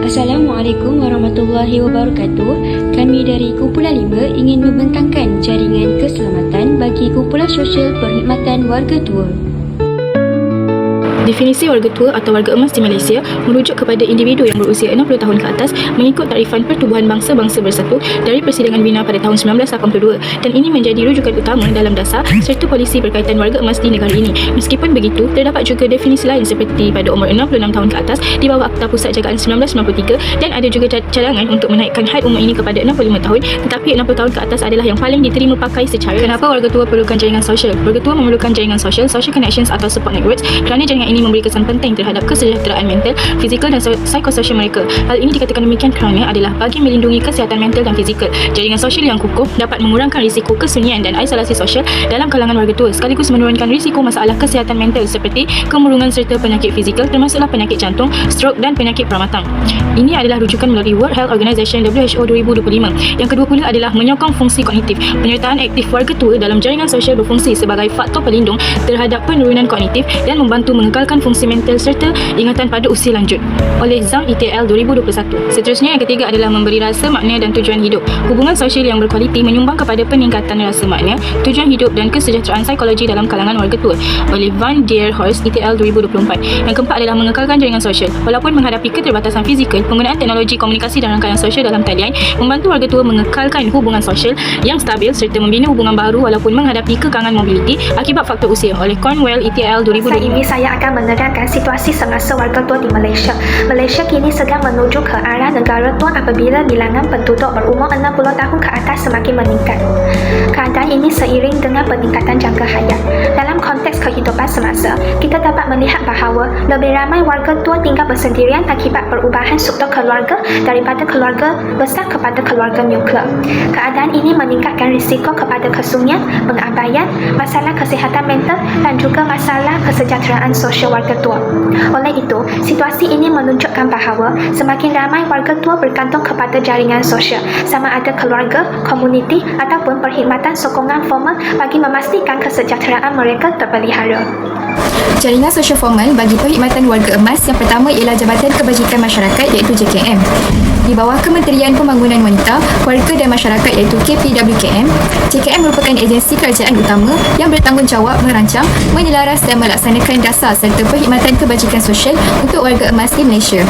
Assalamualaikum warahmatullahi wabarakatuh. Kami dari Kumpulan 5 ingin membentangkan jaringan keselamatan bagi kumpulan sosial perkhidmatan warga tua. Definisi warga tua atau warga emas di Malaysia merujuk kepada individu yang berusia 60 tahun ke atas mengikut Tarifan Pertubuhan Bangsa-Bangsa Bersatu dari Persidangan Wina pada tahun 1982, dan ini menjadi rujukan utama dalam dasar serta polisi berkaitan warga emas di negara ini. Meskipun begitu, terdapat juga definisi lain seperti pada umur 66 tahun ke atas di bawah Akta Pusat Jagaan 1993, dan ada juga cadangan untuk menaikkan had umur ini kepada 65 tahun, tetapi 60 tahun ke atas adalah yang paling diterima pakai secara. Kenapa warga tua perlukan jaringan sosial? Warga tua memerlukan jaringan sosial, social connections atau support networks, kerana jaringan ini memberi kesan penting terhadap kesejahteraan mental, fizikal dan psikososial mereka. Hal ini dikatakan demikian kerana adalah bagi melindungi kesihatan mental dan fizikal. Jaringan sosial yang kukuh dapat mengurangkan risiko kesunyian dan isolasi sosial dalam kalangan warga tua, sekaligus menurunkan risiko masalah kesihatan mental seperti kemurungan serta penyakit fizikal termasuklah penyakit jantung, strok dan penyakit peramatang. Ini adalah rujukan melalui World Health Organization WHO 2025. Yang kedua pula adalah menyokong fungsi kognitif. Penyertaan aktif warga tua dalam jaringan sosial berfungsi sebagai faktor pelindung terhadap penurunan kognitif dan membantu mengekalkan fungsi mental serta ingatan pada usia lanjut oleh Zhang et al. 2021. Seterusnya, yang ketiga adalah memberi rasa makna dan tujuan hidup. Hubungan sosial yang berkualiti menyumbang kepada peningkatan rasa makna, tujuan hidup dan kesejahteraan psikologi dalam kalangan warga tua oleh Van der Horst et al. 2024. Yang keempat adalah mengekalkan jaringan sosial. Walaupun menghadapi keterbatasan fizikal, penggunaan teknologi komunikasi dan rangkaian sosial dalam talian membantu warga tua mengekalkan hubungan sosial yang stabil serta membina hubungan baru walaupun menghadapi kekangan mobiliti akibat faktor usia oleh Cornwell et al. 2025. Saat ini saya akan menerangkan situasi semasa warga tua di Malaysia. Malaysia kini sedang menuju ke arah negara tua apabila bilangan penduduk berumur 60 tahun ke atas semakin meningkat. Keadaan ini seiring dengan peningkatan jangka hayat. Dalam konteks kehidupan semasa, kita dapat melihat bahawa lebih ramai warga tua tinggal bersendirian akibat perubahan struktur keluarga daripada keluarga besar kepada keluarga nuklear. Keadaan ini meningkatkan risiko kepada kesunyian, pengabaian, masalah kesihatan mental dan juga masalah kesejahteraan sosial warga tua. Oleh itu, situasi ini menunjukkan bahawa semakin ramai warga tua bergantung kepada jaringan sosial, sama ada keluarga, komuniti ataupun perkhidmatan sokongan formal bagi memastikan kesejahteraan mereka terpelihara. Jaringan sosial formal bagi perkhidmatan warga emas yang pertama ialah Jabatan Kebajikan Masyarakat iaitu JKM. Di bawah Kementerian Pembangunan Wanita, Keluarga dan Masyarakat iaitu KPWKM, JKM merupakan agensi kerajaan utama yang bertanggungjawab merancang, menyelaras dan melaksanakan dasar serta perkhidmatan kebajikan sosial untuk warga emas di Malaysia.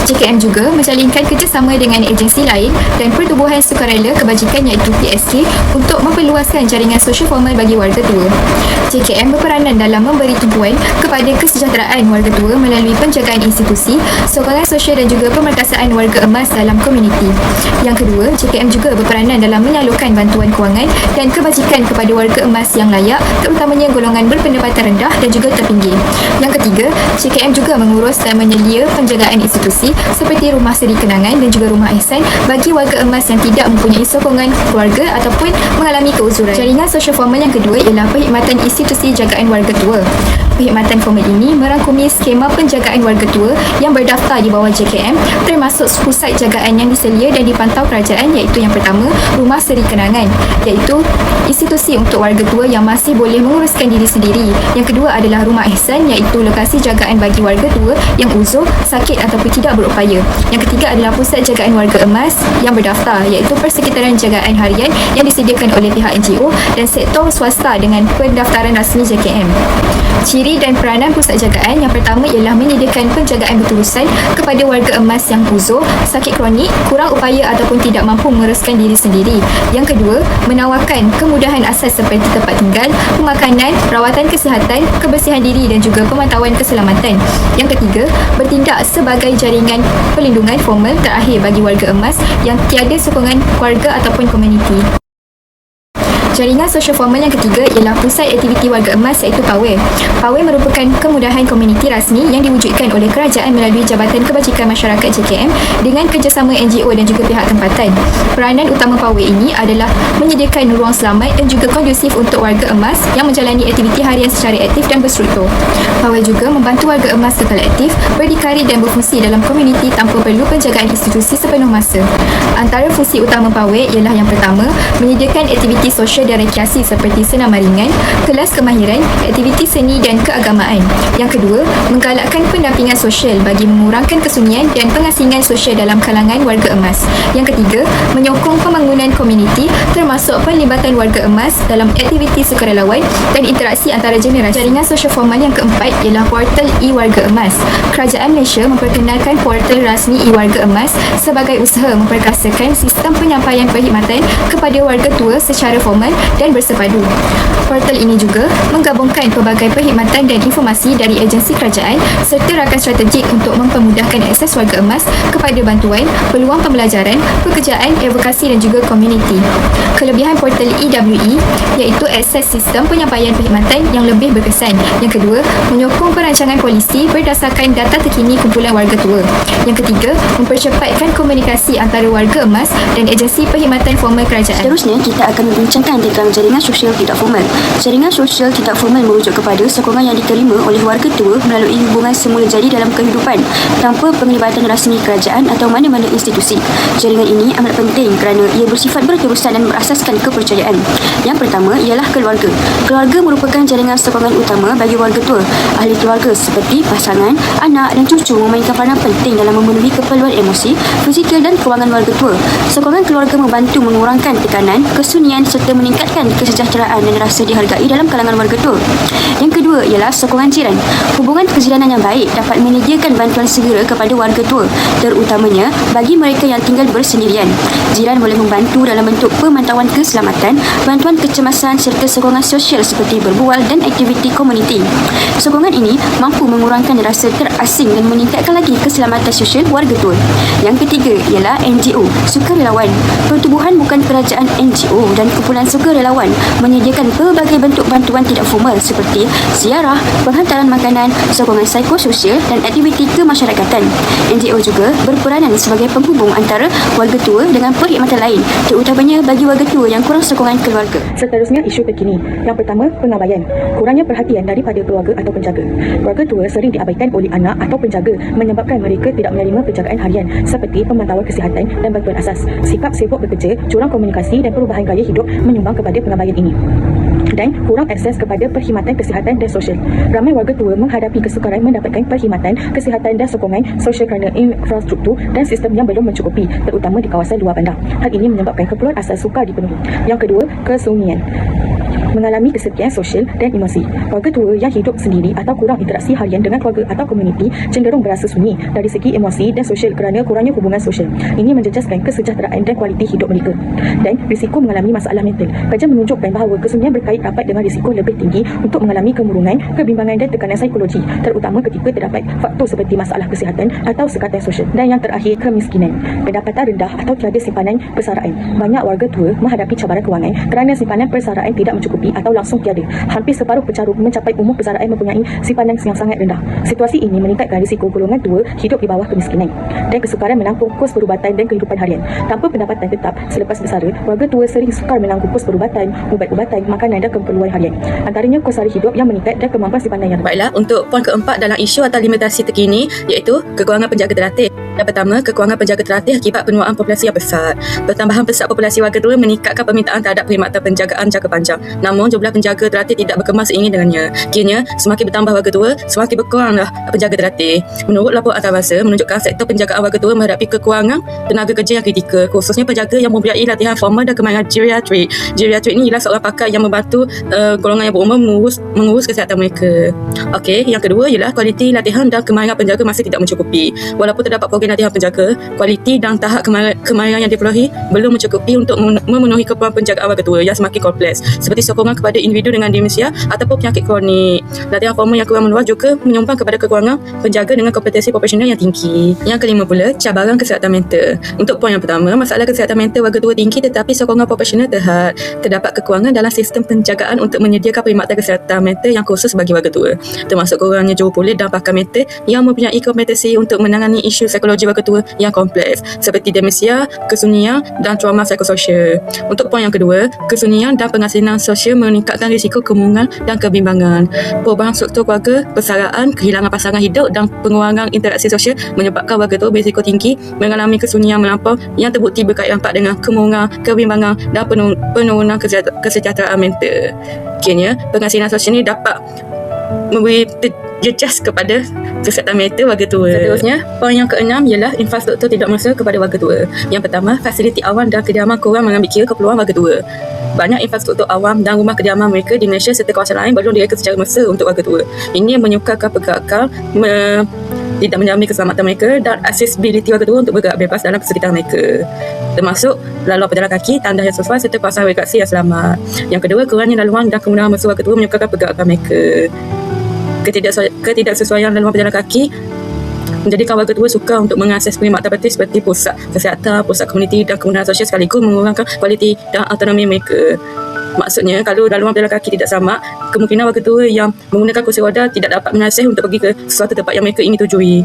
JKM juga menjalinkan kerjasama dengan agensi lain dan Pertubuhan Sukarela Kebajikan iaitu PSK untuk memperluaskan jaringan sosial formal bagi warga tua. JKM berperanan dalam memberi tumpuan kepada kesejahteraan warga tua melalui penjagaan institusi, sokongan sosial dan juga pemerkasaan warga emas dalam komuniti. Yang kedua, JKM juga berperanan dalam menyalurkan bantuan kewangan dan kebajikan kepada warga emas yang layak, terutamanya golongan berpendapatan rendah dan juga terpinggir. Yang ketiga, JKM juga mengurus dan menyelia penjagaan institusi seperti rumah seri kenangan dan juga rumah ihsan bagi warga emas yang tidak mempunyai sokongan keluarga ataupun mengalami keuzuran. Jaringan sosial formal yang kedua ialah perkhidmatan institusi jagaan warga tua. Perkhidmatan formal ini merangkumi skema penjagaan warga tua yang berdaftar di bawah JKM, termasuk pusat jagaan yang diselia dan dipantau kerajaan iaitu yang pertama, rumah seri kenangan iaitu institusi untuk warga tua yang masih boleh menguruskan diri sendiri. Yang kedua adalah rumah ihsan iaitu lokasi jagaan bagi warga tua yang uzur, sakit ataupun tidak berupaya. Yang ketiga adalah pusat jagaan warga emas yang berdaftar iaitu persekitaran jagaan harian yang disediakan oleh pihak NGO dan sektor swasta dengan pendaftaran rasmi JKM. Ciri dan peranan pusat jagaan yang pertama ialah menyediakan penjagaan berterusan kepada warga emas yang uzur, sakit kronik, kurang upaya ataupun tidak mampu menguruskan diri sendiri. Yang kedua, menawarkan kemudahan asas seperti tempat tinggal, pemakanan, rawatan kesihatan, kebersihan diri dan juga pemantauan keselamatan. Yang ketiga, bertindak sebagai jaringan perlindungan formal terakhir bagi warga emas yang tiada sokongan keluarga ataupun komuniti. Jaringan sosial formal yang ketiga ialah pusat aktiviti warga emas iaitu PAWE. PAWE merupakan kemudahan komuniti rasmi yang diwujudkan oleh kerajaan melalui Jabatan Kebajikan Masyarakat JKM dengan kerjasama NGO dan juga pihak tempatan. Peranan utama PAWE ini adalah menyediakan ruang selamat dan juga kondusif untuk warga emas yang menjalani aktiviti harian secara aktif dan berstruktur. PAWE juga membantu warga emas kekal aktif, berdikari dan berfungsi dalam komuniti tanpa perlu penjagaan institusi sepenuh masa. Antara fungsi utama PAWE ialah yang pertama, menyediakan aktiviti sosial dan rekreasi seperti senam ringan, kelas kemahiran, aktiviti seni dan keagamaan. Yang kedua, menggalakkan pendampingan sosial bagi mengurangkan kesunyian dan pengasingan sosial dalam kalangan warga emas. Yang ketiga, menyokong pembangunan komuniti termasuk pelibatan warga emas dalam aktiviti sukarelawan dan interaksi antara generasi. Jaringan sosial formal yang keempat ialah portal e-Warga Emas. Kerajaan Malaysia memperkenalkan portal rasmi e-Warga Emas sebagai usaha memperkasakan sistem penyampaian perkhidmatan kepada warga tua secara formal dan bersepadu. Portal ini juga menggabungkan pelbagai perkhidmatan dan informasi dari agensi kerajaan serta rakan strategik untuk mempermudahkan akses warga emas kepada bantuan, peluang pembelajaran, pekerjaan, advokasi dan juga komuniti. Kelebihan portal EWE iaitu akses sistem penyampaian perkhidmatan yang lebih berkesan. Yang kedua, menyokong perancangan polisi berdasarkan data terkini kumpulan warga tua. Yang ketiga, mempercepatkan komunikasi antara warga emas dan agensi perkhidmatan formal kerajaan. Seterusnya, kita akan membincangkan tentang jaringan sosial tidak formal. Jaringan sosial tidak formal merujuk kepada sokongan yang diterima oleh warga tua melalui hubungan semula jadi dalam kehidupan tanpa penglibatan rasmi kerajaan atau mana-mana institusi. Jaringan ini amat penting kerana ia bersifat berterusan dan berasaskan kepercayaan. Yang pertama ialah keluarga. Keluarga merupakan jaringan sokongan utama bagi warga tua. Ahli keluarga seperti pasangan, anak dan cucu memainkan peranan penting dalam memenuhi keperluan emosi, fizikal dan kewangan warga tua. Sokongan keluarga membantu mengurangkan tekanan, kesunyian serta meningkatkan kesejahteraan dan rasa dihargai dalam kalangan warga tua. Yang kedua ialah sokongan jiran. Hubungan kejiranan yang baik dapat menyediakan bantuan segera kepada warga tua, terutamanya bagi mereka yang tinggal bersendirian. Jiran boleh membantu dalam bentuk pemantauan keselamatan, bantuan kecemasan serta sokongan sosial seperti berbual dan aktiviti komuniti. Sokongan ini mampu mengurangkan rasa terasing dan meningkatkan lagi keselamatan sosial warga tua. Yang ketiga ialah NGO, sukarelawan. Pertubuhan bukan kerajaan NGO dan kumpulan sukarelawan menyediakan pelbagai bentuk bantuan tidak formal seperti ziarah, penghantaran makanan, sokongan psikososial dan aktiviti kemasyarakatan. NGO juga berperanan sebagai penghubung antara warga tua dengan perkhidmatan lain, terutamanya bagi warga tua yang kurang sokongan keluarga. Seterusnya, isu terkini. Yang pertama, pengabaian. Kurangnya perhatian daripada keluarga atau penjaga. Warga tua sering diabaikan oleh anak atau penjaga menyebabkan mereka tidak menerima penjagaan harian seperti pemantauan kesihatan dan bantuan asas. Sikap sibuk bekerja, curang komunikasi dan perubahan gaya hidup menyumbang kepada pengabaian ini. Dan kurang akses kepada perkhidmatan kesihatan dan sosial. Ramai warga tua menghadapi kesukaran mendapatkan perkhidmatan kesihatan dan sokongan sosial kerana infrastruktur dan sistem yang belum mencukupi, terutama di kawasan luar bandar. Hal ini menyebabkan keperluan asas sukar dipenuhi. Yang kedua, kesunyian. Mengalami kesepian sosial dan emosi. Warga tua yang hidup sendiri atau kurang interaksi harian dengan keluarga atau komuniti cenderung berasa sunyi dari segi emosi dan sosial kerana kurangnya hubungan sosial. Ini menjejaskan kesejahteraan dan kualiti hidup mereka. Dan risiko mengalami masalah mental. Kajian menunjukkan bahawa kesunyian berkait rapat dengan risiko lebih tinggi untuk mengalami kemurungan, kebimbangan dan tekanan psikologi, terutama ketika terdapat faktor seperti masalah kesihatan atau sekatan sosial. Dan yang terakhir, kemiskinan. Pendapatan rendah atau tiada simpanan persaraan. Banyak warga tua menghadapi cabaran kewangan kerana simpanan persaraan tidak mencukupi atau langsung tiada. Hampir separuh pencarum mencapai umur persaraan mempunyai simpanan yang sangat rendah. Situasi ini meningkatkan risiko golongan tua hidup di bawah kemiskinan dan kesukaran menanggung kos perubatan dan kehidupan harian. Tanpa pendapatan tetap selepas bersara, warga tua sering sukar menanggung kos perubatan, ubat-ubatan, makanan dan keperluan harian. Antaranya kos sara hidup yang meningkat dan kemampuan simpanan yang rendah. Baiklah, untuk poin keempat dalam isu atau limitasi terkini iaitu kekurangan penjaga terlatih. Yang pertama, kekurangan penjaga terlatih akibat penuaan populasi yang besar. Pertambahan pesat populasi warga tua meningkatkan permintaan terhadap perkhidmatan penjagaan jangka panjang. Namun, jumlah penjaga terlatih tidak berkembang seiring dengannya. Kiranya, semakin bertambah warga tua, semakin berkuranglah penjaga terlatih. Menurut laporan antarabangsa menunjukkan sektor penjagaan warga tua menghadapi kekurangan tenaga kerja yang kritikal, khususnya penjaga yang mempunyai latihan formal dan kemahiran geriatrik. Geriatrik ini ialah seorang pakar yang membantu golongan yang berumur mengurus kesihatan mereka. Okey, yang kedua ialah kualiti latihan dan kemahiran penjaga masih tidak mencukupi. Walaupun terdapat program latihan penjaga, kualiti dan tahap kemahiran yang diperolehi belum mencukupi untuk memenuhi keperluan penjagaan warga tua yang semakin kompleks, seperti sokongan kepada individu dengan demensia ataupun penyakit kronik. Latihan formal yang kurang meluas juga menyumbang kepada kekurangan penjaga dengan kompetensi profesional yang tinggi. Yang kelima pula, cabaran kesihatan mental. Untuk poin yang pertama, masalah kesihatan mental warga tua tinggi tetapi sokongan profesional terhad. Terdapat kekurangan dalam sistem penjagaan untuk menyediakan perkhidmatan kesihatan mental yang khusus bagi warga tua, termasuk kurangnya jurupulit dan pakar mental yang mempunyai kompetensi untuk menangani isu psikologi psikologi warga tua yang kompleks seperti demensia, kesunyian dan trauma psikososial. Untuk poin yang kedua, kesunyian dan pengasingan sosial meningkatkan risiko kemungkinan dan kebimbangan. Perubahan struktur keluarga, persaraan, kehilangan pasangan hidup dan pengurangan interaksi sosial menyebabkan warga tua berisiko tinggi mengalami kesunyian melampau yang terbukti berkait rapat dengan kemungkinan, kebimbangan dan penurunan kesejahteraan mental. Kiranya, pengasingan sosial ini dapat memberi jejas kepada kesihatan mental warga tua. Seterusnya, poin yang keenam ialah infrastruktur tidak mesra kepada warga tua. Yang pertama, fasiliti awam dan kediaman kurang mengambil kira keperluan warga tua. Banyak infrastruktur awam dan rumah kediaman mereka di Malaysia serta kawasan lain belum direka secara mesra untuk warga tua. Ini menyukarkan pergerakan, tidak menjamin keselamatan mereka dan accessibility warga tua untuk bergerak bebas dalam sekitar mereka, termasuk laluan pejalan kaki, tandas yang sesuai serta kawasan rekreasi yang selamat. Yang kedua, kurangnya laluan dan kemudahan mesra warga tua menyukarkan pergerakan mereka. Ketidaksesuaian laluan pejalan kaki menjadikan warga tua sukar untuk mengakses perkhidmatan terpenting seperti pusat kesihatan, pusat komuniti dan kemudahan sosial sekaligus mengurangkan kualiti dan autonomi mereka. Maksudnya, kalau laluan pejalan kaki tidak sama, kemungkinan warga tua yang menggunakan kursi roda tidak dapat mengakses untuk pergi ke sesuatu tempat yang mereka ingin tujui.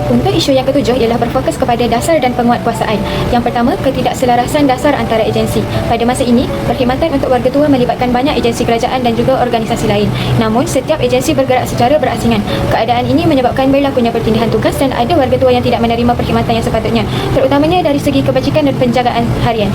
Untuk isu yang ketujuh ialah berfokus kepada dasar dan penguatkuasaan. Yang pertama, ketidakselarasan dasar antara agensi. Pada masa ini, perkhidmatan untuk warga tua melibatkan banyak agensi kerajaan dan juga organisasi lain. Namun, setiap agensi bergerak secara berasingan. Keadaan ini menyebabkan berlakunya pertindahan tugas dan ada warga tua yang tidak menerima perkhidmatan yang sepatutnya, terutamanya dari segi kebajikan dan penjagaan harian.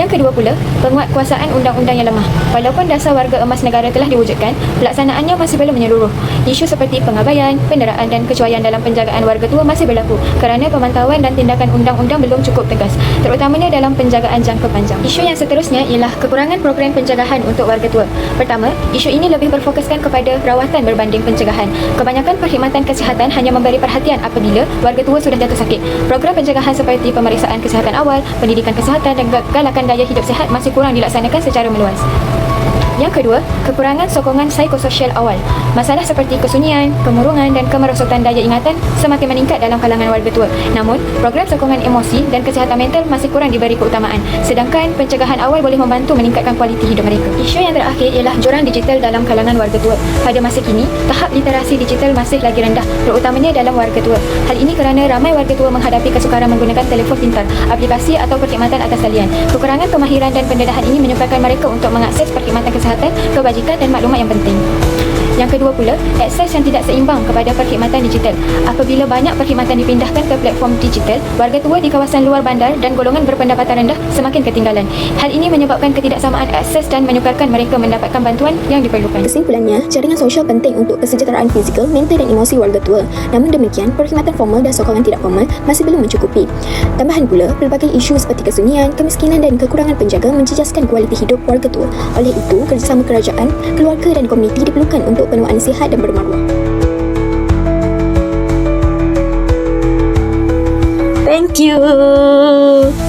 Yang kedua pula, penguatkuasaan undang-undang yang lemah. Walaupun dasar warga emas negara telah diwujudkan, pelaksanaannya masih belum menyeluruh. Isu seperti pengabaian, penderaan dan kecuaian dalam penjagaan warga tua masih berlaku kerana pemantauan dan tindakan undang-undang belum cukup tegas, terutamanya dalam penjagaan jangka panjang. Isu yang seterusnya ialah kekurangan program pencegahan untuk warga tua. Pertama, isu ini lebih berfokuskan kepada rawatan berbanding pencegahan. Kebanyakan perkhidmatan kesihatan hanya memberi perhatian apabila warga tua sudah jatuh sakit. Program pencegahan seperti pemeriksaan kesihatan awal, pendidikan kesihatan dan galakan gaya hidup sihat masih kurang dilaksanakan secara meluas. Yang kedua, kekurangan sokongan psikososial awal. Masalah seperti kesunyian, kemurungan dan kemerosotan daya ingatan semakin meningkat dalam kalangan warga tua. Namun, program sokongan emosi dan kesihatan mental masih kurang diberi keutamaan. Sedangkan pencegahan awal boleh membantu meningkatkan kualiti hidup mereka. Isu yang terakhir ialah jurang digital dalam kalangan warga tua. Pada masa kini, tahap literasi digital masih lagi rendah, terutamanya dalam warga tua. Hal ini kerana ramai warga tua menghadapi kesukaran menggunakan telefon pintar, aplikasi atau perkhidmatan atas talian. Kekurangan kemahiran dan pendedahan ini menyukarkan mereka untuk mengakses perkhidmatan kesihatan, kebajikan dan maklumat yang penting. Yang kedua pula, akses yang tidak seimbang kepada perkhidmatan digital. Apabila banyak perkhidmatan dipindahkan ke platform digital, warga tua di kawasan luar bandar dan golongan berpendapatan rendah semakin ketinggalan. Hal ini menyebabkan ketidaksamaan akses dan menyukarkan mereka mendapatkan bantuan yang diperlukan. Kesimpulannya, jaringan sosial penting untuk kesejahteraan fizikal, mental dan emosi warga tua. Namun demikian, perkhidmatan formal dan sokongan tidak formal masih belum mencukupi. Tambahan pula, pelbagai isu seperti kesunyian, kemiskinan dan kekurangan penjaga menjejaskan kualiti hidup warga tua. Oleh itu, kerjasama kerajaan, keluarga dan komuniti diperlukan untuk penuaan sihat dan bermaruah. Thank you.